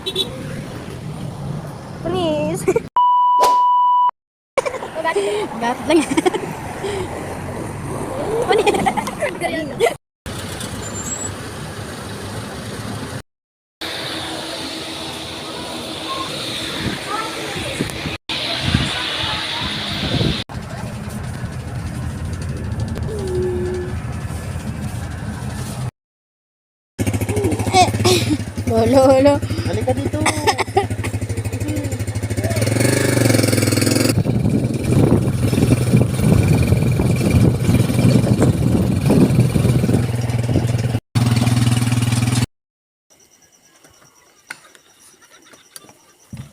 Please. Gat lang. Lolo. Halika dito.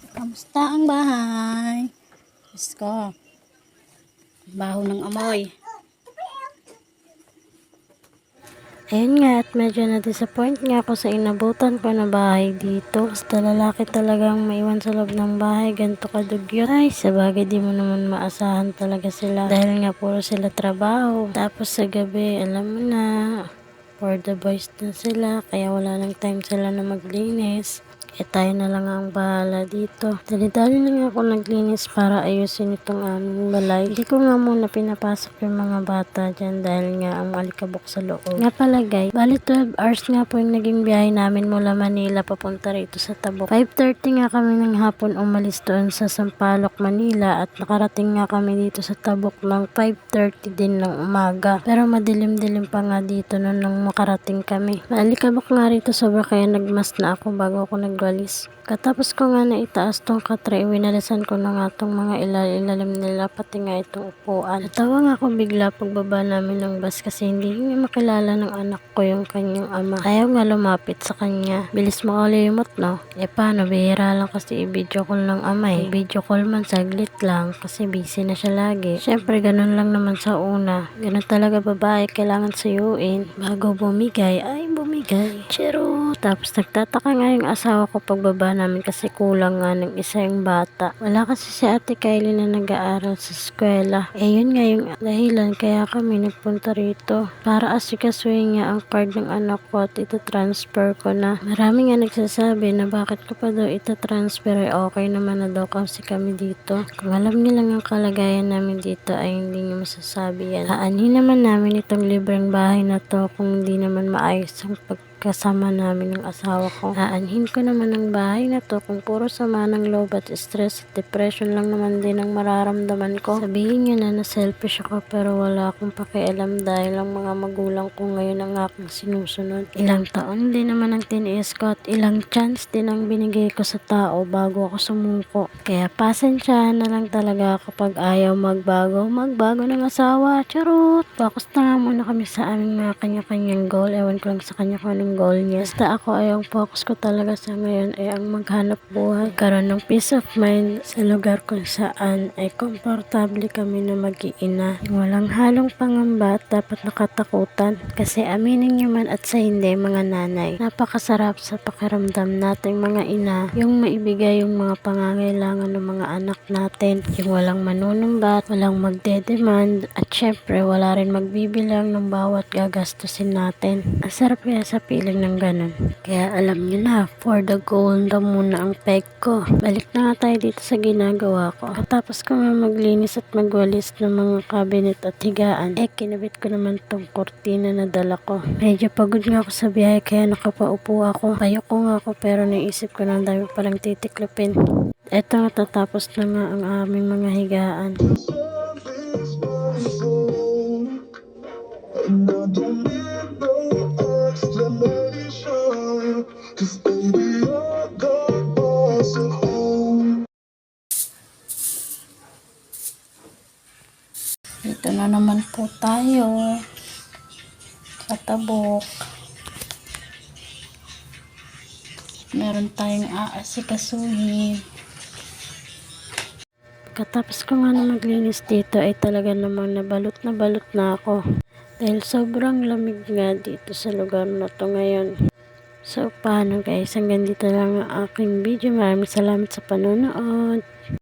Kamusta ang bahay? Diyos ko. Baho ng amoy. Ayun nga, at medyo na-disappoint nga ako sa inabutan ko na bahay dito. Basta lalaki talagang maiwan sa loob ng bahay, ganito kadugyot. Ay, sabagay di mo naman maasahan talaga sila. Dahil nga puro sila trabaho. Tapos sa gabi, alam mo na, for the boys na sila, kaya wala nang time sila na maglinis. Eh tayo na lang ang bahala dito. Dali-dali na nga ako naglinis para ayusin itong aming balay. Hindi ko nga muna pinapasok yung mga bata dyan dahil nga ang alikabok sa loob. Nga pala guys, bali 12 hours nga po yung naging biyahe namin mula Manila papunta rito sa Tabuk. 5:30 nga kami ng hapon umalis doon sa Sampaloc, Manila at nakarating nga kami dito sa Tabuk ng 5:30 din ng umaga. Pero madilim-dilim pa nga dito noon nung makarating kami. Alikabok nga rito sobra kaya nagmas na ako bago ako nagwalis. Katapos ko nga na itaas tong katre, winalisan ko na nga tong mga ilalim nila pati nga itong upuan. Natawa nga ako bigla pagbaba namin ng bus kasi hindi niya makilala ng anak ko yung kanyang ama. Ayaw nga lumapit sa kanya. Bilis mo kalimot no? Eh paano, bihira lang kasi i-video call ng ama eh. Video call man saglit lang kasi busy na siya lagi. Syempre ganun lang naman sa una. Ganun talaga babae, kailangan suyuin. Bago bumigay, ay bumigay. Chero! Tapos nagtataka nga yung asawa ko pagbaba namin kasi kulang nga ng isa yung bata. Wala kasi si Ate Kylie na nag-aaral sa eskwela. Eh yun nga yung dahilan kaya kami nagpunta rito. Para asikasuhin nga ang card ng anak ko at itatransfer ko na. Marami nga nagsasabi na bakit ko pa daw itatransfer, ay okay naman na daw kasi kami dito. Kung alam niyo lang ang kalagayan namin dito ay hindi niyo masasabi yan. Aanhin naman namin itong libreng bahay na to kung hindi naman maayos ang kasama namin ng asawa ko. Aanhin ko naman ang bahay na to kung puro sama ng loob at stress at depression lang naman din ang mararamdaman ko. Sabihin nyo na selfish ako pero wala akong pakialam dahil ang mga magulang ko ngayon ang aking sinusunod. Ilang taon din naman ang tiniis ko at ilang chance din ang binigay ko sa tao bago ako sumuko. Kaya pasensyahan na lang talaga kapag ayaw magbago ng asawa. Charot! Focus na nga muna kami sa aming mga kanya-kanyang goal. Ewan ko lang sa kanya kung anong goal niya. Basta ako ay ang focus ko talaga sa ngayon ay ang maghanap buhay. Karoon ng peace of mind sa lugar kung saan ay komportable kami na mag-iina. Walang halong pangamba at dapat nakatakutan. Kasi aminin nyo man at sa hindi mga nanay, napakasarap sa pakiramdam nating mga ina yung maibigay yung mga pangangailangan ng mga anak natin. Yung walang manunumbat, walang magdedemand at syempre wala rin magbibilang ng bawat gagastusin natin. Ang sarap kaya sa feeling ng ganun. Kaya alam nyo na, for the goal daw muna ang peg ko. Balik na nga tayo dito sa ginagawa ko. Katapos ko nga maglinis at magwalis ng mga cabinet at higaan, kinabit ko naman tong kortina na dala ko. Medyo pagod nga ako sa biyahe kaya nakapaupo ako. Payoko nga ako pero naisip ko na dami palang titiklopin. Eto nga, tatapos na nga ang aming mga higaan. And I don't need no explanation, 'cause baby I got us at home. Dito na naman po tayo sa Tabuk. Meron tayong aasikasuhin. Katapos ko nga na maglinis dito ay talaga namang nabalot na ako. Dahil sobrang lamig nga dito sa lugar na to ngayon. So paano guys, hanggang dito lang ang aking video. Maraming salamat sa panonood.